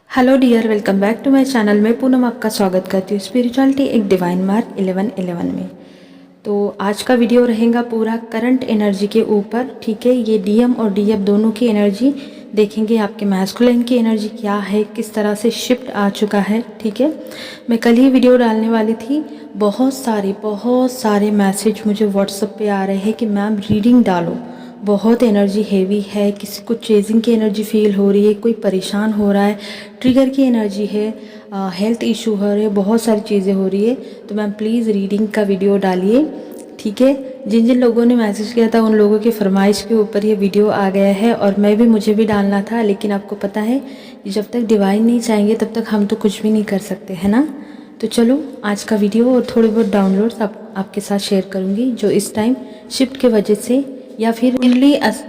Hello dear, welcome back to my channel. मैं पूनम आपका स्वागत करती हूँ स्पिरिचुअलिटी एक डिवाइन मार्क 1111 में। तो आज का वीडियो रहेगा पूरा करंट एनर्जी के ऊपर। ठीक है, ये डीएम और डीएफ दोनों की एनर्जी देखेंगे। आपके मैस्कुलिन की एनर्जी क्या है, किस तरह से शिफ्ट आ चुका है। ठीक है, मैं कल ही वीडियो डालने वाली थी। बहुत सारे मैसेज मुझे व्हाट्सएप पे आ रहे हैं कि मैम रीडिंग डालो, बहुत एनर्जी हेवी है, किसी को चेजिंग की एनर्जी फील हो रही है, कोई परेशान हो रहा है, ट्रिगर की एनर्जी है, हेल्थ इशू हो रहे हैं, बहुत सारी चीज़ें हो रही है। तो मैम प्लीज़ रीडिंग का वीडियो डालिए। ठीक है, जिन जिन लोगों ने मैसेज किया था उन लोगों की फरमाइश के ऊपर ये वीडियो आ गया है और मुझे भी डालना था, लेकिन आपको पता है कि जब तक डिवाइन नहीं चाहेंगे तब तक हम तो कुछ भी नहीं कर सकते, है ना। तो चलो आज का वीडियो और थोड़े बहुत डाउनलोड्स आपके साथ शेयर करूँगी जो इस टाइम शिफ्ट के वजह से या फिर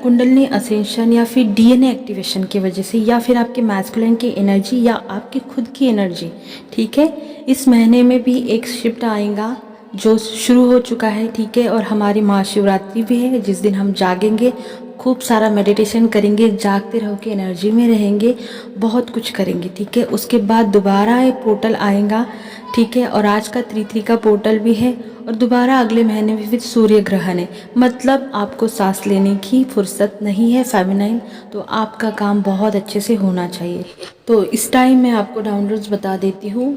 कुंडलिनी असेंशन या फिर डीएनए एक्टिवेशन की वजह से या फिर आपके मैस्कुलिन की एनर्जी या आपकी खुद की एनर्जी। ठीक है, इस महीने में भी एक शिफ्ट आएगा जो शुरू हो चुका है। ठीक है, और हमारी महाशिवरात्रि भी है जिस दिन हम जागेंगे, खूब सारा मेडिटेशन करेंगे, जागते रहो के एनर्जी में रहेंगे, बहुत कुछ करेंगे। ठीक है, उसके बाद दोबारा एक पोर्टल आएगा। ठीक है, और आज का 3/3 का पोर्टल भी है और दोबारा अगले महीने में फिर सूर्य ग्रहण है। मतलब आपको सांस लेने की फुर्सत नहीं है फेमिनाइन, तो आपका काम बहुत अच्छे से होना चाहिए। तो इस टाइम मैं आपको डाउनलोड्स बता देती हूँ।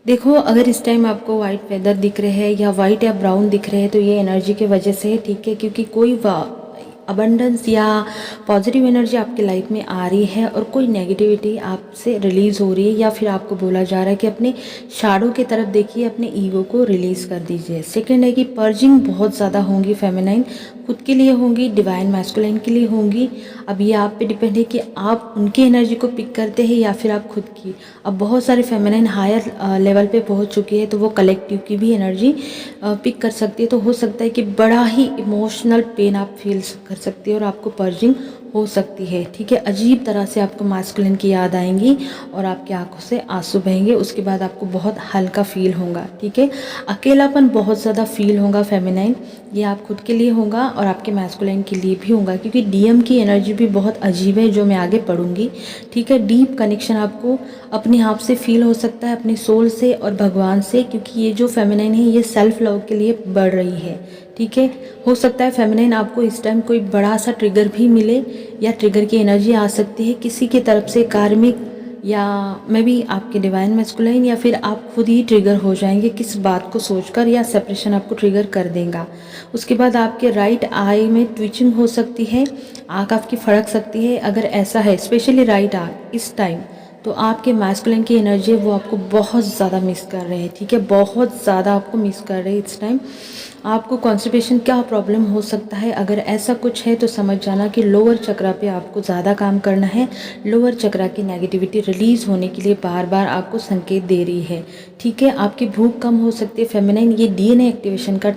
देखो, अगर इस टाइम आपको वाइट फेदर दिख रहे हैं या वाइट या ब्राउन दिख रहे हैं तो ये एनर्जी की वजह से है। ठीक है, क्योंकि कोई अबंडेंस या पॉजिटिव एनर्जी आपकी लाइफ में आ रही है और कोई नेगेटिविटी आपसे रिलीज़ हो रही है या फिर आपको बोला जा रहा है कि अपने शैडो की तरफ देखिए, अपने ईगो को रिलीज़ कर दीजिए। सेकंड है कि पर्जिंग बहुत ज़्यादा होंगी फेमिनाइन, खुद के लिए होंगी, डिवाइन मैस्कुलाइन के लिए होंगी। अब ये आप पे डिपेंड है कि आप उनकी एनर्जी को पिक करते हैं या फिर आप खुद की। अब बहुत सारे फेमिनाइन हायर लेवल पे पहुंच चुकी है तो वो कलेक्टिव की भी एनर्जी पिक कर सकती है। तो हो सकता है कि बड़ा ही इमोशनल पेन आप फील कर सकती है और आपको पर्जिंग हो सकती है। ठीक है, अजीब तरह से आपको मैस्कुलिन की याद आएंगी और आपकी आंखों से आंसू बहेंगे। उसके बाद आपको बहुत हल्का फील होगा। ठीक है, अकेलापन बहुत ज़्यादा फील होगा फेमिनाइन, ये आप खुद के लिए होगा और आपके मैस्कुलिन के लिए भी होगा, क्योंकि डीएम की एनर्जी भी बहुत अजीब है जो मैं आगे पढ़ूंगी। ठीक है, डीप कनेक्शन आपको अपने आप से फील हो सकता है, अपने सोल से और भगवान से, क्योंकि ये जो फेमिनाइन है ये सेल्फ लव के लिए बढ़ रही है। ठीक है, हो सकता है फेमिनाइन आपको इस टाइम कोई बड़ा सा ट्रिगर भी मिले या ट्रिगर की एनर्जी आ सकती है किसी की तरफ से, कार्मिक या मे बी आपके डिवाइन मैस्कुलाइन, या फिर आप खुद ही ट्रिगर हो जाएंगे किस बात को सोचकर, या सेपरेशन आपको ट्रिगर कर देगा। उसके बाद आपके राइट आई में ट्विचिंग हो सकती है, आँख आपकी फड़क सकती है। अगर ऐसा है स्पेशली राइट आँख इस टाइम, तो आपके मैस्कुलिन की एनर्जी वो आपको बहुत ज़्यादा मिस कर रहे हैं। ठीक है, बहुत ज़्यादा आपको मिस कर रहे हैं इस टाइम। आपको कॉन्स्टिपेशन क्या प्रॉब्लम हो सकता है, अगर ऐसा कुछ है तो समझ जाना कि लोअर चक्रा पे आपको ज़्यादा काम करना है। लोअर चक्रा की नेगेटिविटी रिलीज़ होने के लिए बार बार आपको संकेत दे रही है। ठीक है, आपकी भूख कम हो सकती है फेमिनाइन, ये डीएनए एक्टिवेशन का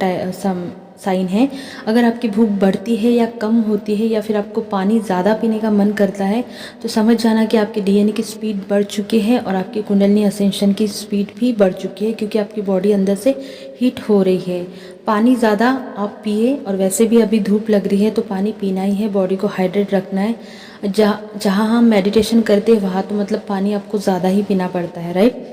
साइन है। अगर आपकी भूख बढ़ती है या कम होती है या फिर आपको पानी ज़्यादा पीने का मन करता है तो समझ जाना कि आपके डीएनए की स्पीड बढ़ चुकी है और आपकी कुंडलिनी असेंशन की स्पीड भी बढ़ चुकी है, क्योंकि आपकी बॉडी अंदर से हीट हो रही है। पानी ज़्यादा आप पिए, और वैसे भी अभी धूप लग रही है तो पानी पीना ही है, बॉडी को हाइड्रेट रखना है। जहाँ हम मेडिटेशन करते हैं वहाँ तो मतलब पानी आपको ज़्यादा ही पीना पड़ता है, राइट।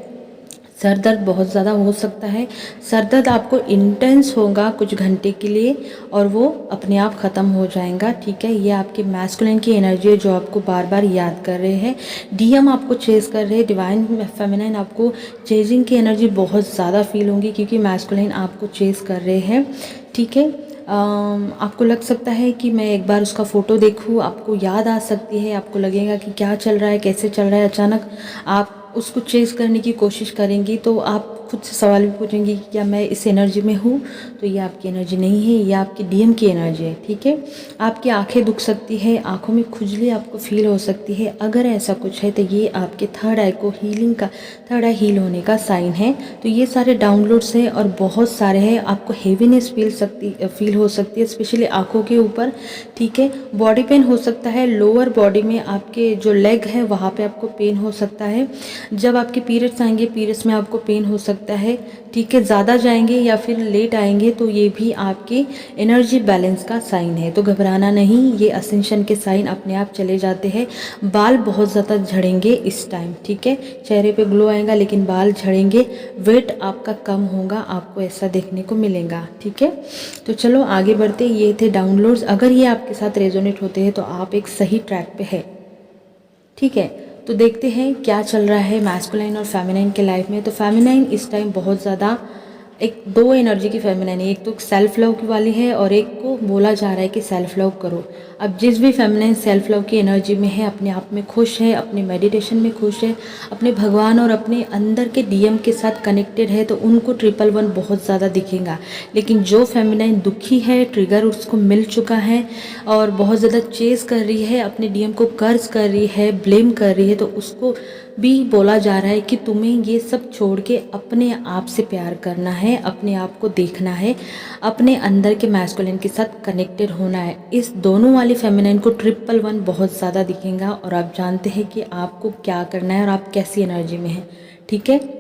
सर दर्द बहुत ज़्यादा हो सकता है, सर दर्द आपको इंटेंस होगा कुछ घंटे के लिए और वो अपने आप ख़त्म हो जाएगा। ठीक है, ये आपके मैस्कुलिन की एनर्जी है जो आपको बार बार याद कर रहे हैं। डीएम आपको चेज कर रहे हैं, डिवाइन फेमिनाइन आपको चेजिंग की एनर्जी बहुत ज़्यादा फील होगी क्योंकि मैस्कुलिन आपको चेज कर रहे हैं। ठीक है, आपको लग सकता है कि मैं एक बार उसका फ़ोटो देखूं, आपको याद आ सकती है, आपको लगेगा कि क्या चल रहा है, कैसे चल रहा है। अचानक आप उसको चेज़ करने की कोशिश करेंगी तो आप खुद से सवाल भी पूछेंगी कि क्या मैं इस एनर्जी में हूँ, तो ये आपकी एनर्जी नहीं है, ये आपकी डीएम की एनर्जी है। ठीक है, आपकी आंखें दुख सकती है, आंखों में खुजली आपको फील हो सकती है। अगर ऐसा कुछ है तो ये आपके थर्ड आई को थर्ड आई हील होने का साइन है। तो ये सारे डाउनलोड्स हैं और बहुत सारे हैं। आपको हेवीनेस फील हो सकती है स्पेशली आंखों के ऊपर। ठीक है, बॉडी पेन हो सकता है, लोअर बॉडी में आपके जो लेग है वहाँ पे आपको पेन हो सकता है। जब आपके पीरियड्स आएंगे, पीरियड्स में आपको पेन हो सकता सकता है, ठीक है, ज़्यादा जाएंगे या फिर लेट आएंगे तो ये भी आपके एनर्जी बैलेंस का साइन है। तो घबराना नहीं, ये असेंशन के साइन अपने आप चले जाते हैं। बाल बहुत ज़्यादा झड़ेंगे इस टाइम, ठीक है, चेहरे पे ग्लो आएगा लेकिन बाल झड़ेंगे, वेट आपका कम होगा, आपको ऐसा देखने को मिलेगा, ठीक है। तो चलो आगे बढ़ते। ये थे डाउनलोड्स। अगर ये आपके साथ रेजोनेट होते हैं तो आप एक सही ट्रैक पे है, ठीक है। तो देखते हैं क्या चल रहा है मैस्कुलाइन और फेमिनाइन के लाइफ में। तो फेमिनाइन इस टाइम बहुत ज़्यादा, एक दो एनर्जी की फेमिनाइन है, एक तो सेल्फ लव की वाली है और एक को बोला जा रहा है कि सेल्फ लव करो। अब जिस भी फेमिनाइन सेल्फ लव की एनर्जी में है, अपने आप में खुश है, अपने मेडिटेशन में खुश है, अपने भगवान और अपने अंदर के डीएम के साथ कनेक्टेड है, तो उनको 111 बहुत ज़्यादा दिखेगा। लेकिन जो फेमिनाइन दुखी है, ट्रिगर उसको मिल चुका है और बहुत ज़्यादा चेज़ कर रही है, अपने डीएम को कर्ज कर रही है, ब्लेम कर रही है, तो उसको भी बोला जा रहा है कि तुम्हें ये सब छोड़ के अपने आप से प्यार करना है, अपने आप को देखना है, अपने अंदर के मैस्कुलिन के साथ कनेक्टेड होना है। इस दोनों वाली फेमिनाइन को 111 बहुत ज़्यादा दिखेगा और आप जानते हैं कि आपको क्या करना है और आप कैसी एनर्जी में हैं, ठीक है।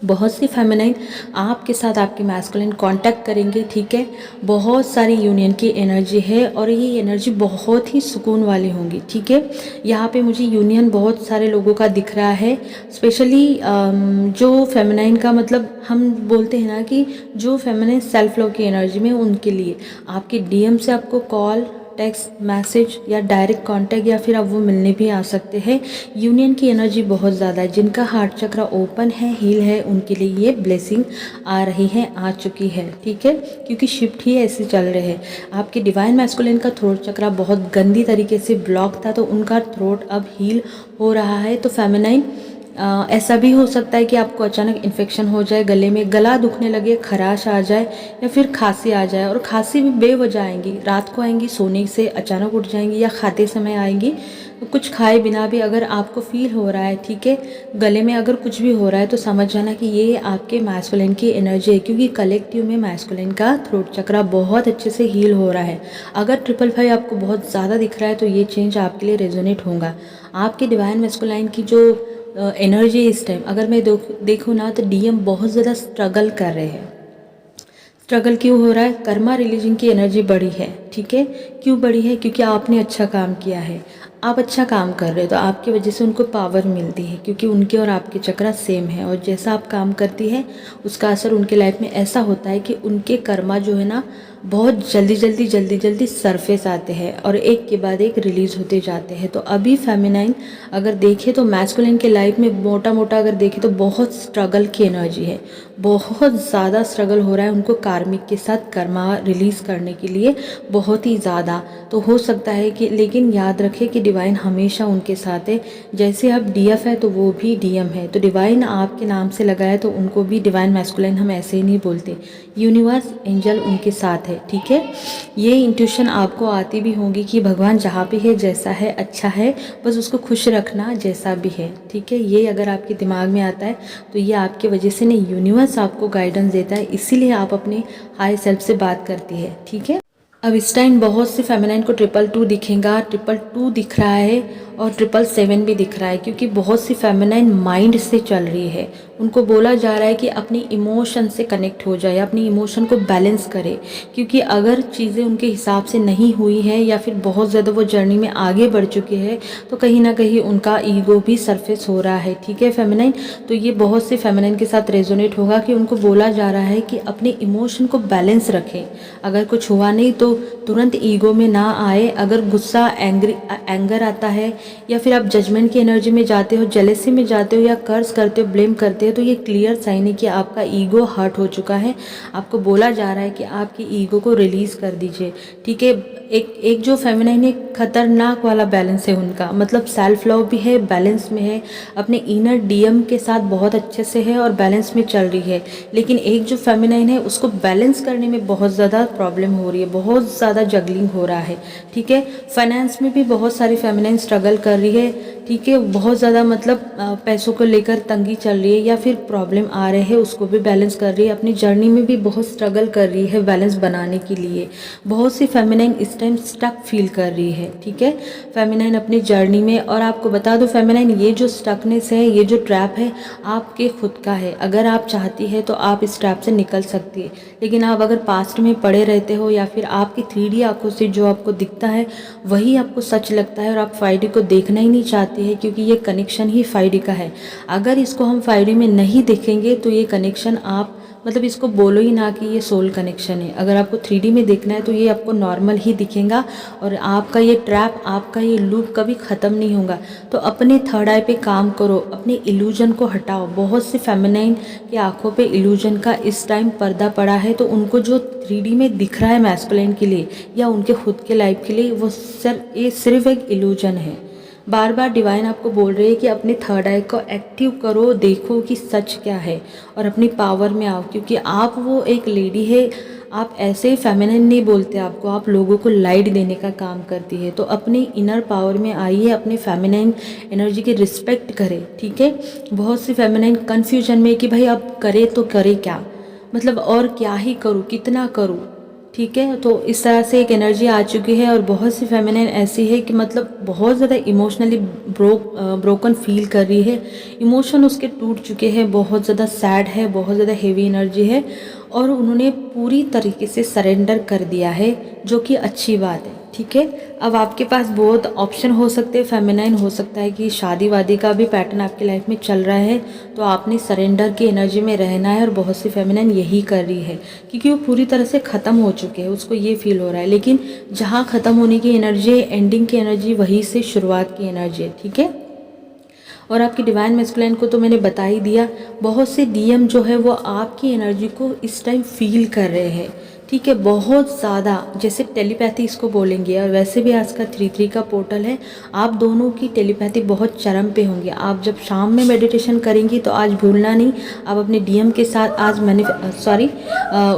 बहुत सी फेमिनाइन आपके साथ आपके मैस्कुलिन कांटेक्ट करेंगे, ठीक है। बहुत सारी यूनियन की एनर्जी है और ये एनर्जी बहुत ही सुकून वाली होंगी, ठीक है। यहाँ पे मुझे यूनियन बहुत सारे लोगों का दिख रहा है, स्पेशली जो फेमिनाइन का मतलब हम बोलते हैं ना कि जो फेमिनाइन सेल्फ लव की एनर्जी में, उनके लिए आपके डीएम से आपको कॉल, टेक्स्ट मैसेज या डायरेक्ट कांटेक्ट या फिर अब वो मिलने भी आ सकते हैं। यूनियन की एनर्जी बहुत ज़्यादा है। जिनका हार्ट चक्र ओपन है, हील है, उनके लिए ये ब्लेसिंग आ रही है, आ चुकी है, ठीक है, क्योंकि शिफ्ट ही ऐसे चल रहे हैं। आपके डिवाइन मैस्कुलिन का थ्रोट चक्र बहुत गंदी तरीके से ब्लॉक था, तो उनका थ्रोट अब हील हो रहा है। तो फेमिनाइन ऐसा भी हो सकता है कि आपको अचानक इन्फेक्शन हो जाए, गले में गला दुखने लगे, खराश आ जाए या फिर खांसी आ जाए। और खांसी भी बेवजह आएंगी, रात को आएंगी, सोने से अचानक उठ जाएंगी या खाते समय आएंगी। तो कुछ खाए बिना भी अगर आपको फील हो रहा है, ठीक है, गले में अगर कुछ भी हो रहा है, तो समझ जाना कि ये आपके मैस्कुलिन की एनर्जी है, क्योंकि कलेक्टिव में मैस्कुलिन का थ्रोट चक्र बहुत अच्छे से हील हो रहा है। अगर 555 आपको बहुत ज़्यादा दिख रहा है तो ये चेंज आपके लिए रेजोनेट होगा। आपके डिवाइन मैस्कुलाइन की जो एनर्जी इस टाइम अगर मैं देखूँ ना, तो डीएम बहुत ज़्यादा स्ट्रगल कर रहे हैं। स्ट्रगल क्यों हो रहा है? कर्मा रिलीजन की एनर्जी बढ़ी है, ठीक है। क्यों बढ़ी है? क्योंकि आपने अच्छा काम किया है, आप अच्छा काम कर रहे हो, तो आपकी वजह से उनको पावर मिलती है, क्योंकि उनके और आपके चक्र सेम है। और जैसा आप काम करती है उसका असर उनके लाइफ में ऐसा होता है कि उनके कर्मा जो है ना, बहुत जल्दी जल्दी सरफेस आते हैं और एक के बाद एक रिलीज़ होते जाते हैं। तो अभी फेमिनाइन अगर देखें तो मैस्कुलिन के लाइफ में मोटा मोटा अगर देखें तो बहुत स्ट्रगल की एनर्जी है, बहुत ज़्यादा स्ट्रगल हो रहा है उनको कार्मिक के साथ कर्मा रिलीज़ करने के लिए, बहुत ही ज़्यादा। तो हो सकता है कि, लेकिन याद रखें कि डिवाइन हमेशा उनके साथ है। जैसे अब डीएफ है तो वो भी डीएम है, तो डिवाइन आपके नाम से लगा है तो उनको भी डिवाइन मैस्कुलिन हम ऐसे ही नहीं बोलते, यूनिवर्स एंजल उनके साथ है, ठीक है। ये इंट्यूशन आपको आती भी होगी कि भगवान जहाँ पे है, जैसा है अच्छा है, बस उसको खुश रखना जैसा भी है, ठीक है। ये अगर आपके दिमाग में आता है तो ये आपकी वजह से नहीं, यूनिवर्स आपको गाइडेंस देता है, इसीलिए आप अपने हाई सेल्फ से बात करती है, ठीक है। अब इस टाइम बहुत से फेमिनाइन को 222 दिखेगा, 222 दिख रहा है और 777 भी दिख रहा है, क्योंकि बहुत सी फेमिनाइन माइंड से चल रही है। उनको बोला जा रहा है कि अपनी इमोशन से कनेक्ट हो जाए, अपनी इमोशन को बैलेंस करे, क्योंकि अगर चीज़ें उनके हिसाब से नहीं हुई है या फिर बहुत ज़्यादा वो जर्नी में आगे बढ़ चुके हैं, तो कहीं ना कहीं उनका ईगो भी सरफेस हो रहा है, ठीक है फेमिनाइन। तो ये बहुत से फेमिनाइन के साथ रेजोनेट होगा कि उनको बोला जा रहा है कि अपने इमोशन को बैलेंस रखें। अगर कुछ हुआ नहीं तो तुरंत ईगो में ना आए। अगर गुस्सा, एंगर आता है या फिर आप जजमेंट की एनर्जी में जाते हो, जेलेसी में जाते हो या कर्ज करते हो, ब्लेम करते हो, तो ये क्लियर साइन है कि आपका ईगो हर्ट हो चुका है। आपको बोला जा रहा है कि आपकी ईगो को रिलीज़ कर दीजिए, ठीक है। एक जो फेमिनाइन है, खतरनाक वाला बैलेंस है उनका, मतलब सेल्फ लव भी है, बैलेंस में है, अपने इनर डीएम के साथ बहुत अच्छे से है और बैलेंस में चल रही है। लेकिन एक जो फेमिनाइन है उसको बैलेंस करने में बहुत ज़्यादा प्रॉब्लम हो रही है, बहुत ज़्यादा जगलिंग हो रहा है, ठीक है। फाइनेंस में भी बहुत सारी फेमिनाइन स्ट्रगल कर रही है, ठीक ठीक है, बहुत ज़्यादा मतलब पैसों को लेकर तंगी चल रही है या फिर प्रॉब्लम आ रहे हैं, उसको भी बैलेंस कर रही है, अपनी जर्नी में भी बहुत स्ट्रगल कर रही है बैलेंस बनाने के लिए। बहुत सी फेमिनाइन इस टाइम स्टक फील कर रही है, ठीक है, फेमिनाइन अपनी जर्नी में। और आपको बता दो फेमिनाइन, ये जो स्टकनेस है, ये जो ट्रैप है, आपके खुद का है। अगर आप चाहती है तो आप इस ट्रैप से निकल सकती है, लेकिन आप अगर पास्ट में पड़े रहते हो या फिर आपकी 3D आंखों से जो आपको दिखता है वही आपको सच लगता है और आप 5D को देखना ही नहीं चाहते हैं, क्योंकि ये कनेक्शन ही 5D का है। अगर इसको हम 5D में नहीं देखेंगे तो ये कनेक्शन आप मतलब इसको बोलो ही ना कि ये सोल कनेक्शन है। अगर आपको 3D में देखना है तो ये आपको नॉर्मल ही दिखेगा और आपका ये ट्रैप, आपका ये लूप कभी ख़त्म नहीं होगा। तो अपने थर्ड आई पे काम करो, अपने इल्यूजन को हटाओ। बहुत से फेमिनाइन की आंखों पे इल्यूजन का इस टाइम पर्दा पड़ा है, तो उनको जो 3D में दिख रहा है मैस्कुलिन के लिए या उनके खुद के लाइफ के लिए, वो ये सिर्फ एक इल्यूजन है। बार बार डिवाइन आपको बोल रही है कि अपने थर्ड आई को एक्टिव करो, देखो कि सच क्या है और अपनी पावर में आओ, क्योंकि आप वो एक लेडी है। आप ऐसे ही फेमिनिन नहीं बोलते आपको, आप लोगों को लाइट देने का काम करती है। तो अपनी इनर पावर में आइए, अपने फेमिनिन एनर्जी की रिस्पेक्ट करें, ठीक है। बहुत सी फेमिनिन कन्फ्यूजन में कि भाई अब करे तो करे क्या, मतलब और क्या ही करूँ, कितना करूँ, ठीक है। तो इस तरह से एक एनर्जी आ चुकी है और बहुत सी फेमिनिन ऐसी है कि मतलब बहुत ज़्यादा इमोशनली ब्रोकन फील कर रही है, इमोशन उसके टूट चुके हैं, बहुत ज़्यादा सैड है, बहुत ज़्यादा हेवी एनर्जी है और उन्होंने पूरी तरीके से सरेंडर कर दिया है, जो कि अच्छी बात है, ठीक है। अब आपके पास बहुत ऑप्शन हो सकते हैं। फेमिनाइन हो सकता है कि शादी वादी का भी पैटर्न आपकी लाइफ में चल रहा है, तो आपने सरेंडर की एनर्जी में रहना है। और बहुत सी फेमिनाइन यही कर रही है, क्योंकि वो पूरी तरह से ख़त्म हो चुके हैं, उसको ये फील हो रहा है। लेकिन जहाँ ख़त्म होने की एनर्जी है, एंडिंग की एनर्जी, वहीं से शुरुआत की एनर्जी है, ठीक है। और आपकी डिवाइन मैस्कुलिन को तो मैंने बता ही दिया। बहुत से डीएम जो है वो आपकी एनर्जी को इस टाइम फील कर रहे हैं, ठीक है, बहुत ज़्यादा, जैसे टेलीपैथी इसको बोलेंगे। और वैसे भी आज का 3-3 का पोर्टल है, आप दोनों की टेलीपैथी बहुत चरम पे होंगी। आप जब शाम में मेडिटेशन करेंगी तो आज भूलना नहीं, आप अपने डीएम के साथ आज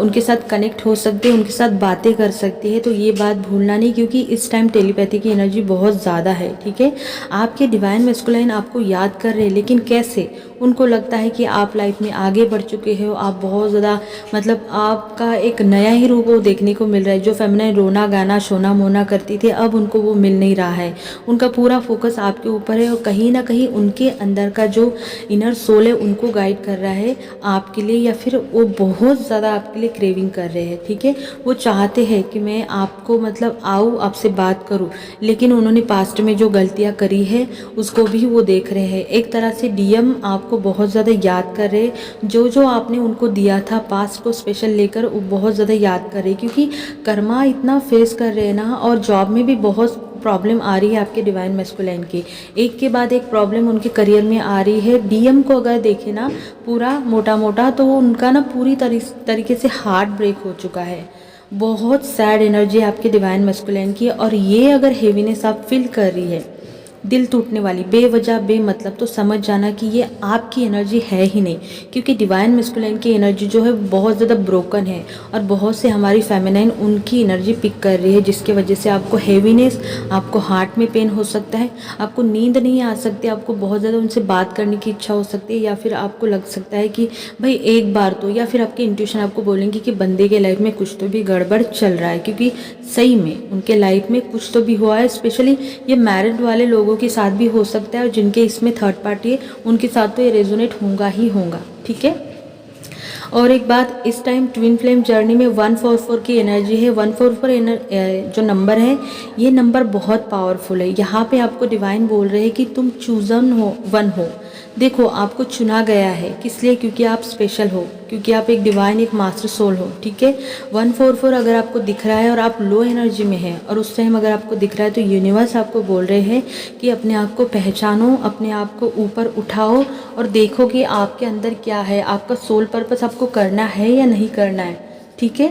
उनके साथ कनेक्ट हो सकते हैं, उनके साथ बातें कर सकती है। तो ये बात भूलना नहीं, क्योंकि इस टाइम टेलीपैथी की एनर्जी बहुत ज़्यादा है, ठीक है। आपके डिवाइन मैस्कुलिन आपको याद कर रहे हैं, लेकिन कैसे, उनको लगता है कि आप लाइफ में आगे बढ़ चुके हो, आप बहुत ज़्यादा मतलब आपका एक नया ही रूप वो देखने को मिल रहा है। जो फेमिनाइन रोना गाना सोना मोना करती थी, अब उनको वो मिल नहीं रहा है। उनका पूरा फोकस आपके ऊपर है और कहीं ना कहीं उनके अंदर का जो इनर सोल है उनको गाइड कर रहा है आपके लिए, या फिर वो बहुत ज़्यादा आपके लिए क्रेविंग कर रहे हैं, ठीक है। वो चाहते हैं कि मैं आपको मतलब आऊँ, आपसे बात करूँ, लेकिन उन्होंने पास्ट में जो गलतियाँ करी है उसको भी वो देख रहे हैं। एक तरह से डीएम आपको बहुत ज़्यादा याद कर रहे हैं, जो जो आपने उनको दिया था पास्ट को स्पेशल लेकर, वो बहुत ज़्यादा याद कर रहे हैं, क्योंकि कर्मा इतना फेस कर रहे हैं ना। और जॉब में भी बहुत प्रॉब्लम आ रही है आपके डिवाइन मैस्कुलिन की, एक के बाद एक प्रॉब्लम उनके करियर में आ रही है। डीएम को अगर देखें ना पूरा मोटा मोटा, तो वो उनका ना पूरी तरीके से हार्ट ब्रेक हो चुका है। बहुत सैड एनर्जी आपके डिवाइन मैस्कुलिन की, और ये अगर हेवीनेस आप फील कर रही है, दिल टूटने वाली बेवजह बेमतलब, तो समझ जाना कि ये आपकी एनर्जी है ही नहीं, क्योंकि डिवाइन मैस्कुलिन की एनर्जी जो है बहुत ज़्यादा ब्रोकन है और बहुत से हमारी फेमिनाइन उनकी एनर्जी पिक कर रही है, जिसके वजह से आपको हेवीनेस, आपको हार्ट में पेन हो सकता है, आपको नींद नहीं आ सकती, आपको बहुत ज़्यादा उनसे बात करने की इच्छा हो सकती है, या फिर आपको लग सकता है कि भाई एक बार तो, या फिर आपके इंट्यूशन आपको बोलेंगे कि बंदे के लाइफ में कुछ तो भी गड़बड़ चल रहा है, क्योंकि सही में उनके लाइफ में कुछ तो भी हुआ है। स्पेशली ये मैरिड वाले लोगों के साथ भी हो सकता है, और जिनके इसमें थर्ड पार्टी है उनके साथ तो ये रेजोनेट होगा ही होगा, ठीक है। और एक बात, इस टाइम ट्विन फ्लेम जर्नी में 144 की एनर्जी है। 144 जो नंबर है, ये नंबर बहुत पावरफुल है। यहाँ पे आपको डिवाइन बोल रहे हैं कि तुम चूजन हो, वन हो। देखो, आपको चुना गया है, किस लिए, क्योंकि आप स्पेशल हो, क्योंकि आप एक डिवाइन, एक मास्टर सोल हो, ठीक है। 144 अगर आपको दिख रहा है और आप लो एनर्जी में हैं, और उस टाइम अगर आपको दिख रहा है, तो यूनिवर्स आपको बोल रहे हैं कि अपने आप को पहचानो, अपने आप को ऊपर उठाओ और देखो कि आपके अंदर क्या है, आपका सोल पर्पस आपको करना है या नहीं करना है, ठीक है।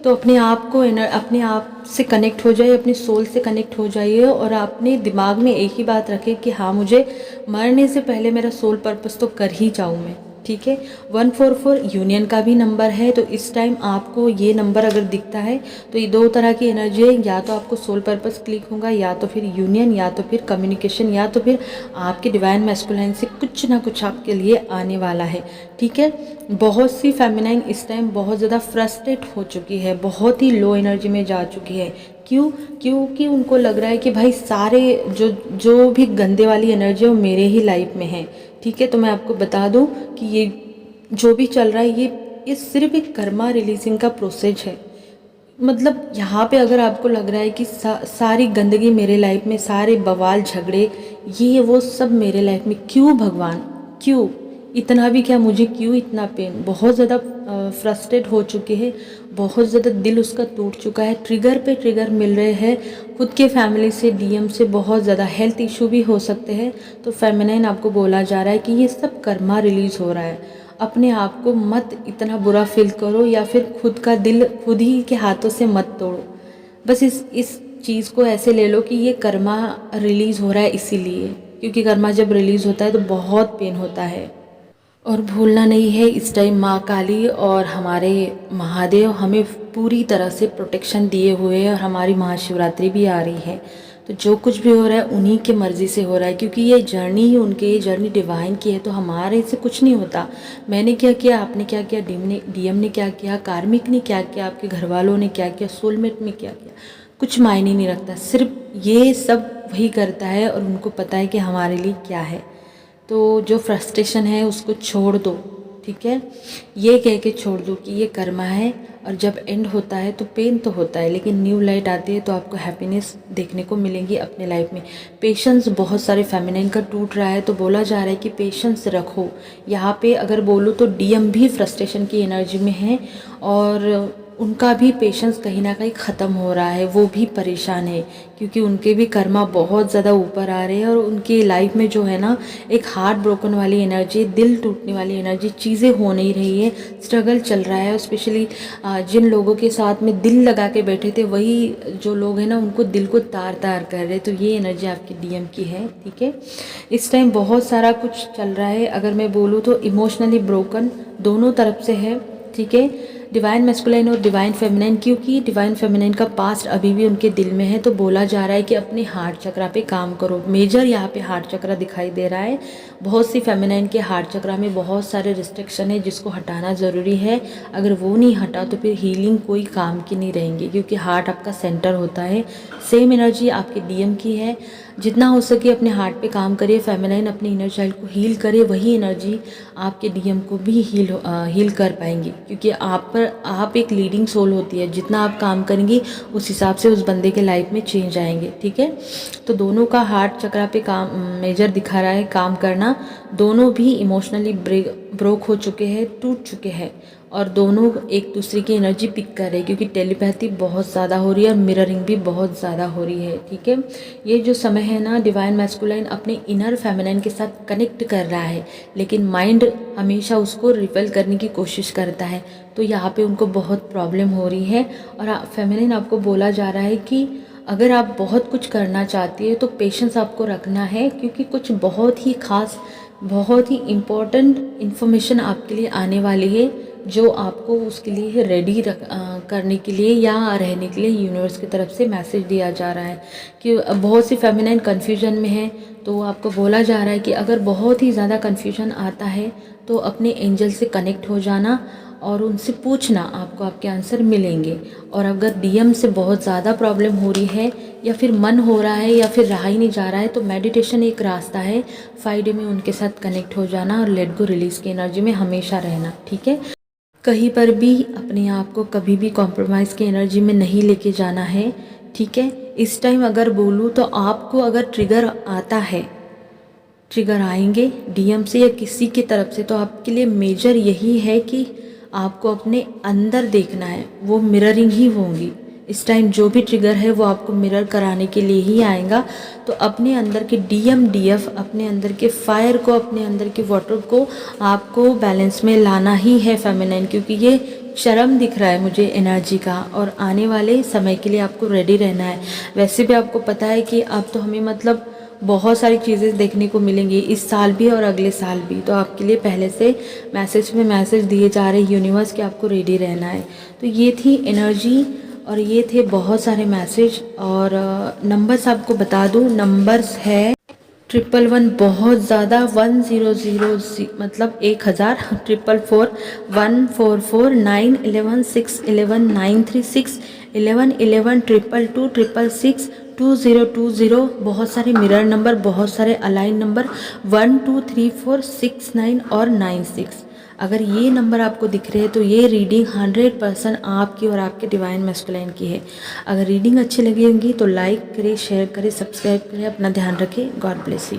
तो अपने आप को अपने आप से कनेक्ट हो जाइए, अपने सोल से कनेक्ट हो जाइए, और अपने दिमाग में एक ही बात रखें कि हाँ, मुझे मरने से पहले मेरा सोल पर्पस तो कर ही जाऊँ मैं, ठीक है। 144 यूनियन का भी नंबर है, तो इस टाइम आपको ये नंबर अगर दिखता है तो ये दो तरह की एनर्जी है, या तो आपको सोल पर्पस क्लिक होगा, या तो फिर यूनियन, या तो फिर कम्युनिकेशन, या तो फिर आपके डिवाइन मैस्कुलाइन से कुछ ना कुछ आपके लिए आने वाला है, ठीक है। बहुत सी फेमिनाइन इस टाइम बहुत ज़्यादा फ्रस्ट्रेट हो चुकी है, बहुत ही लो एनर्जी में जा चुकी है। क्यों? क्योंकि उनको लग रहा है कि भाई सारे जो जो भी गंदे वाली एनर्जी है वो मेरे ही लाइफ में है, ठीक है। तो मैं आपको बता दूं कि ये जो भी चल रहा है ये सिर्फ एक कर्मा रिलीजिंग का प्रोसेस है। मतलब यहाँ पे अगर आपको लग रहा है कि सारी गंदगी मेरे लाइफ में, सारे बवाल झगड़े ये वो सब मेरे लाइफ में, क्यों भगवान, क्यों इतना भी क्या, मुझे क्यों इतना पेन, बहुत ज़्यादा फ्रस्ट्रेट हो चुके हैं, बहुत ज़्यादा दिल उसका टूट चुका है, ट्रिगर पे ट्रिगर मिल रहे हैं खुद के फैमिली से, डीएम से, बहुत ज़्यादा हेल्थ इशू भी हो सकते हैं। तो फेमिनाइन आपको बोला जा रहा है कि ये सब कर्मा रिलीज हो रहा है। अपने आप को मत इतना बुरा फील करो, या फिर खुद का दिल खुद ही के हाथों से मत तोड़ो। बस इस चीज़ को ऐसे ले लो कि ये कर्मा रिलीज़ हो रहा है इसीलिए, क्योंकि कर्मा जब रिलीज़ होता है तो बहुत पेन होता है। और भूलना नहीं है इस टाइम माँ काली और हमारे महादेव हमें पूरी तरह से प्रोटेक्शन दिए हुए हैं, और हमारी महाशिवरात्रि भी आ रही है। तो जो कुछ भी हो रहा है उन्हीं की मर्ज़ी से हो रहा है, क्योंकि ये जर्नी ही उनके, ये जर्नी डिवाइन की है, तो हमारे से कुछ नहीं होता। मैंने क्या किया, आपने क्या किया, डीएम ने क्या किया, कार्मिक ने क्या किया, आपके घर वालों ने क्या किया, सोलमेट ने क्या किया, कुछ मायने नहीं रखता। सिर्फ ये सब वही करता है और उनको पता है कि हमारे लिए क्या है। तो जो फ्रस्ट्रेशन है उसको छोड़ दो, ठीक है। ये कह के छोड़ दो कि ये कर्मा है, और जब एंड होता है तो पेन तो होता है, लेकिन न्यू लाइट आती है तो आपको हैप्पीनेस देखने को मिलेंगी अपने लाइफ में। पेशेंस बहुत सारे फेमिनाइन का टूट रहा है, तो बोला जा रहा है कि पेशेंस रखो। यहाँ पे अगर बोलूँ तो डीएम भी फ्रस्ट्रेशन की एनर्जी में है, और उनका भी पेशेंस कहीं ना कहीं ख़त्म हो रहा है, वो भी परेशान है, क्योंकि उनके भी कर्मा बहुत ज़्यादा ऊपर आ रहे हैं, और उनकी लाइफ में जो है ना एक हार्ट ब्रोकन वाली एनर्जी, दिल टूटने वाली एनर्जी, चीज़ें हो नहीं रही है, स्ट्रगल चल रहा है। स्पेशली जिन लोगों के साथ में दिल लगा के बैठे थे, वही जो लोग हैं ना उनको दिल को तार तार कर रहे, तो ये एनर्जी आपकी डीएम की है, ठीक है। इस टाइम बहुत सारा कुछ चल रहा है, अगर मैं बोलूँ तो इमोशनली ब्रोकन दोनों तरफ से है, ठीक है। डिवाइन मैस्कुलाइन और डिवाइन फेमिनाइन, क्योंकि डिवाइन फेमिनाइन का पास्ट अभी भी उनके दिल में है, तो बोला जा रहा है कि अपने हार्ट चक्रा पे काम करो। मेजर यहाँ पे हार्ट चक्रा दिखाई दे रहा है। बहुत सी फेमिनाइन के हार्ट चक्रा में बहुत सारे रिस्ट्रिक्शन है जिसको हटाना ज़रूरी है। अगर वो नहीं हटा तो फिर हीलिंग कोई काम की नहीं रहेंगी, क्योंकि हार्ट आपका सेंटर होता है। सेम एनर्जी आपके डीएम की है। जितना हो सके अपने हार्ट पे काम करिए, फेमिनाइन अपने इनर चाइल्ड को हील करे, वही एनर्जी आपके डीएम को भी हील कर पाएंगी, क्योंकि आप एक लीडिंग सोल होती है। जितना आप काम करेंगी उस हिसाब से उस बंदे के लाइफ में चेंज आएंगे, ठीक है। तो दोनों का हार्ट चक्रा पे काम मेजर दिखा रहा है काम करना। दोनों भी इमोशनली ब्रोक हो चुके हैं, टूट चुके हैं, और दोनों एक दूसरे की एनर्जी पिक कर रहे हैं, क्योंकि टेलीपैथी बहुत ज़्यादा हो रही है और मिररिंग भी बहुत ज़्यादा हो रही है, ठीक है। ये जो समय है ना, डिवाइन मैस्कुलाइन अपने इनर फेमिनाइन के साथ कनेक्ट कर रहा है, लेकिन माइंड हमेशा उसको रिपेल करने की कोशिश करता है, तो यहाँ पे उनको बहुत प्रॉब्लम हो रही है। और फेमिनाइन आपको बोला जा रहा है कि अगर आप बहुत कुछ करना चाहती है तो पेशेंस आपको रखना है, क्योंकि कुछ बहुत ही खास, बहुत ही इम्पोर्टेंट इन्फॉर्मेशन आपके लिए आने वाली है, जो आपको उसके लिए रेडी करने के लिए या रहने के लिए यूनिवर्स की तरफ से मैसेज दिया जा रहा है। कि बहुत सी फेमिनाइन कन्फ्यूजन में है, तो आपको बोला जा रहा है कि अगर बहुत ही ज़्यादा कन्फ्यूजन आता है तो अपने एंजल से कनेक्ट हो जाना और उनसे पूछना, आपको आपके आंसर मिलेंगे। और अगर डीएम से बहुत ज़्यादा प्रॉब्लम हो रही है, या फिर मन हो रहा है, या फिर रहा ही नहीं जा रहा है, तो मेडिटेशन एक रास्ता है। 5 डे में उनके साथ कनेक्ट हो जाना और लेट गो रिलीज़ की एनर्जी में हमेशा रहना, ठीक है। कहीं पर भी अपने आप को कभी भी कॉम्प्रोमाइज़ की एनर्जी में नहीं लेके जाना है, ठीक है। इस टाइम अगर बोलूँ तो आपको अगर ट्रिगर आता है, ट्रिगर आएंगे डीएम से या किसी की तरफ से, तो आपके लिए मेजर यही है कि आपको अपने अंदर देखना है, वो मिररिंग ही होंगी। इस टाइम जो भी ट्रिगर है वो आपको मिरर कराने के लिए ही आएगा। तो अपने अंदर के डीएम डीएफ, अपने अंदर के फायर को, अपने अंदर के वाटर को आपको बैलेंस में लाना ही है फेमिनाइन, क्योंकि ये शर्म दिख रहा है मुझे एनर्जी का, और आने वाले समय के लिए आपको रेडी रहना है। वैसे भी आपको पता है कि अब तो हमें मतलब बहुत सारी चीज़ें देखने को मिलेंगी इस साल भी और अगले साल भी। तो आपके लिए पहले से मैसेज में मैसेज दिए जा रहे यूनिवर्स कि आपको रेडी रहना है। तो ये थी एनर्जी और ये थे बहुत सारे मैसेज। और नंबर्स आपको बता दूँ, नंबर्स है 111 बहुत ज़्यादा, 1000 मतलब 1000, 444 144 911 611 936 11 11 222 666 2020, बहुत सारे मिरर नंबर, बहुत सारे अलाइन नंबर 1 2 3 4 6 9 और 96। अगर ये नंबर आपको दिख रहे हैं तो ये रीडिंग 100% आपकी और आपके डिवाइन मैस्कुलाइन की है। अगर रीडिंग अच्छी लगी होगी तो लाइक करें, शेयर करें, सब्सक्राइब करें। अपना ध्यान रखें। God bless you.